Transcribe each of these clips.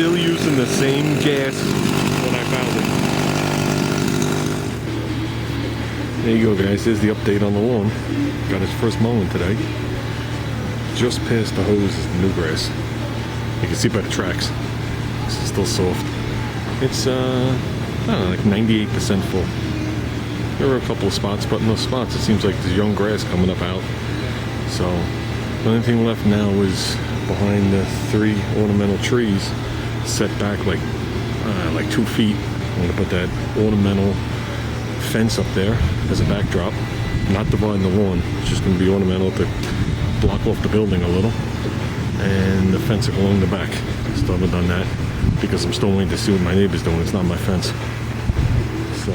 still using the same gas when I found it. There you go, guys. There's the update on the lawn. Got its first mowing today. Just past the hose is the new grass. You can see by the tracks. It's still soft. It's I don't know, like 98% full. There were a couple of spots, but in those spots it seems like there's young grass coming up out. So the only thing left now is behind the 3 ornamental trees, set back like 2 feet. I'm gonna put that ornamental fence up there as a backdrop, not dividing the lawn. It's just gonna be ornamental to block off the building a little, and the fence along the back. Still haven't done that because I'm still waiting to see what my neighbor's doing. It's not my fence. So,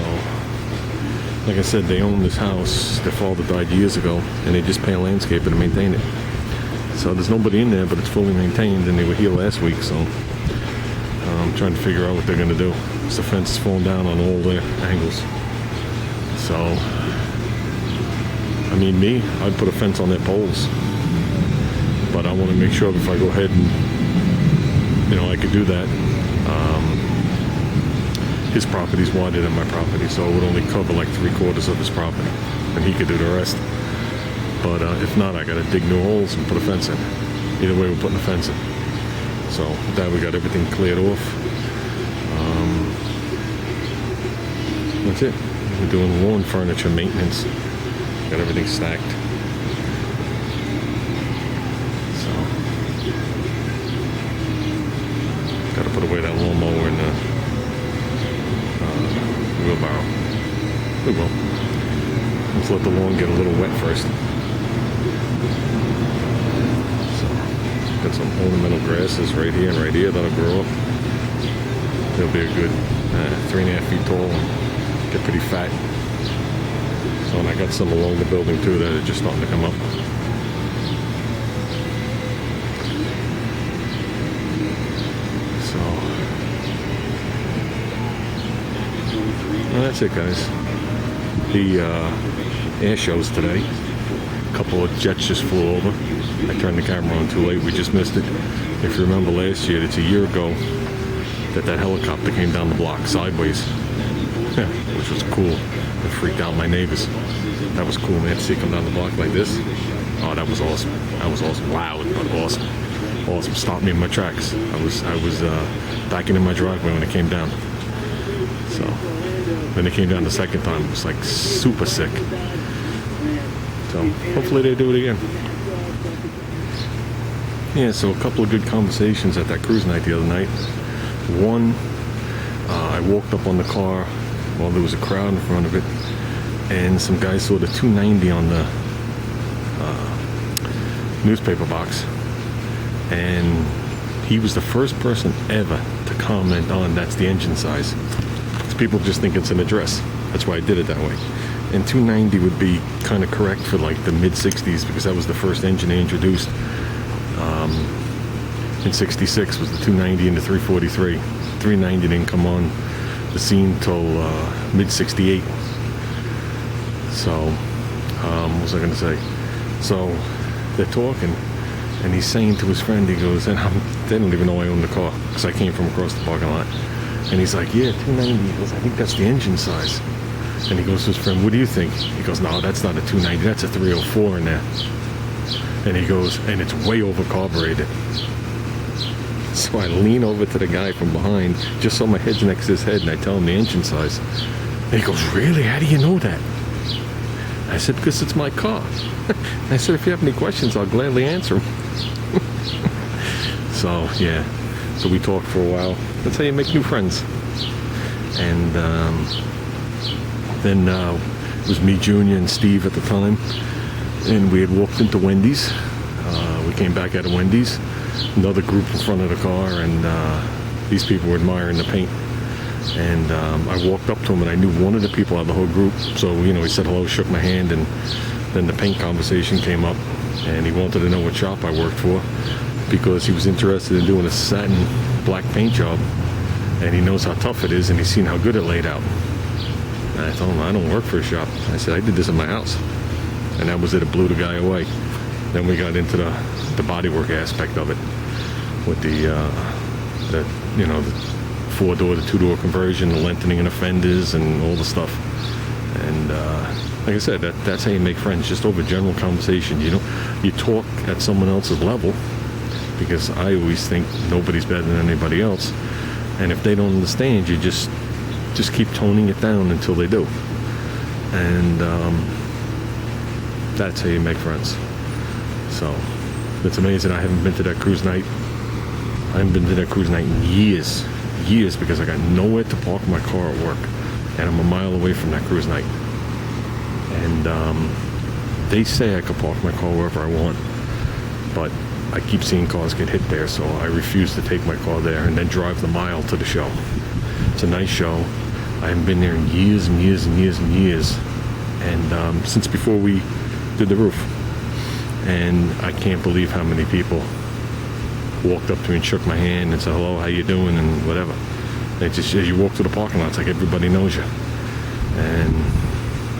like I said, they own this house. Their father died years ago, and they just pay a landscaper to maintain it. So there's nobody in there, but it's fully maintained, and they were here last week, so I'm trying to figure out what they're going to do. The fence is falling down on all their angles. So, I mean, I'd put a fence on their poles. But I want to make sure if I go ahead and, I could do that. His property's wider than my property, so it would only cover like 3/4 of his property, and he could do the rest. But if not, I gotta dig new holes and put a fence in. Either way, we're putting a fence in. So with that, we got everything cleared off. That's it. We're doing lawn furniture maintenance. Got everything stacked. So gotta put away that lawnmower in the wheelbarrow. We will. Let's let the lawn get a little wet first. So, got some ornamental grasses right here and right here that'll grow up. They'll be a good 3.5 feet tall and get pretty fat. So, and I got some along the building too that are just starting to come up. Well, that's it, guys. The air shows today. A couple of jets just flew over. I turned the camera on too late. We just missed it. If you remember last year, it's a year ago that helicopter came down the block sideways, which was cool. It freaked out my neighbors. That was cool, man, to see it come down the block like this. Oh, that was awesome. That was awesome. Loud, but awesome. Awesome. Stopped me in my tracks. I was backing in my driveway when it came down. So when it came down the second time, it was like super sick. So hopefully they do it again. Yeah, so a couple of good conversations at that cruise night the other night. One, I walked up on the car while there was a crowd in front of it, and some guy saw the 290 on the newspaper box, and he was the first person ever to comment on that's the engine size. People just think it's an address. That's why I did it that way. And 290 would be kind of correct for like the mid-60s, because that was the first engine they introduced. In 66 was the 290 and the 343. 390 didn't come on the scene till mid-68. So, what was I going to say? So, they're talking, and he's saying to his friend, he goes, and they don't even know I own the car, because I came from across the parking lot. And he's like, yeah, 290. He goes, I think that's the engine size. And he goes to his friend, what do you think? He goes, no, that's not a 290. That's a 304 in there. And he goes, and it's way over carbureted. So I lean over to the guy from behind, just so my head's next to his head, and I tell him the engine size. And he goes, really? How do you know that? I said, because it's my car. I said, if you have any questions, I'll gladly answer them. So, yeah. So we talked for a while. That's how you make new friends. And then it was me, Junior, and Steve at the time. And we had walked into Wendy's. We came back out of Wendy's. Another group in front of the car, and these people were admiring the paint. And I walked up to him, and I knew one of the people out of the whole group. So, he said hello, shook my hand, and then the paint conversation came up. And he wanted to know what shop I worked for, because he was interested in doing a satin black paint job, and he knows how tough it is, and he's seen how good it laid out. And I told him, I don't work for a shop. I said, I did this in my house. And that was it. It blew the guy away. Then we got into the bodywork aspect of it, with the the the 4-door to 2-door conversion, the lengthening of the fenders, and all the stuff. And like I said, that's how you make friends, just over general conversations. You talk at someone else's level, because I always think nobody's better than anybody else. And if they don't understand, you just keep toning it down until they do. And that's how you make friends. So it's amazing. I haven't been to that cruise night. I haven't been to that cruise night in years, because I got nowhere to park my car at work, and I'm a mile away from that cruise night. And they say I could park my car wherever I want, but I keep seeing cars get hit there, so I refuse to take my car there and then drive the mile to the show. It's a nice show. I haven't been there in years and years and years and years, and since before we did the roof. And I can't believe how many people walked up to me and shook my hand and said, hello, how you doing, and whatever. It just, as you walk through the parking lot, it's like everybody knows you. And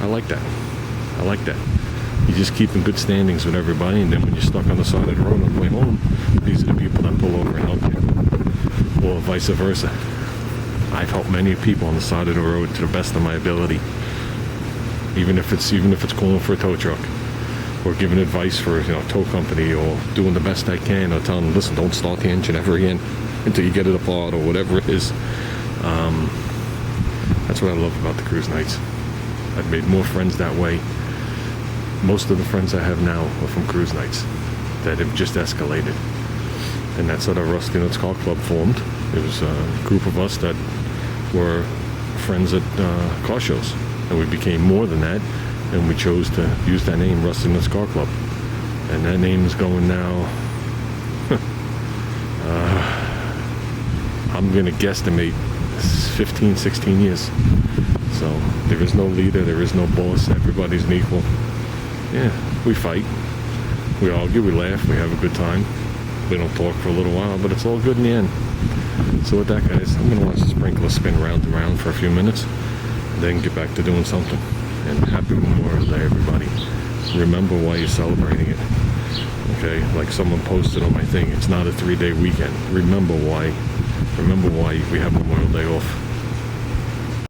I like that. I like that. You just keep in good standings with everybody, and then when you're stuck on the side of the road on the way home, these are the people that pull over and help you. Or vice versa. I've helped many people on the side of the road to the best of my ability. Even if it's calling for a tow truck, or giving advice for a tow company, or doing the best I can, or telling them, listen, don't start the engine ever again until you get it apart, or whatever it is. That's what I love about the cruise nights. I've made more friends that way. Most of the friends I have now are from cruise nights that have just escalated. And that's how the Rusty Nuts Car Club formed. It was a group of us that were friends at car shows. And we became more than that, and we chose to use that name, Rusty Nuts Car Club. And that name is going now, I'm going to guesstimate 15, 16 years. So there is no leader, there is no boss, everybody's an equal. Yeah, we fight, we argue, we laugh, we have a good time. We don't talk for a little while, but it's all good in the end. So with that, guys, I'm going to watch the sprinkler spin round and round for a few minutes, and then get back to doing something. And happy Memorial Day, everybody. Remember why you're celebrating it. Okay, like someone posted on my thing, it's not a 3-day weekend. Remember why we have Memorial Day off.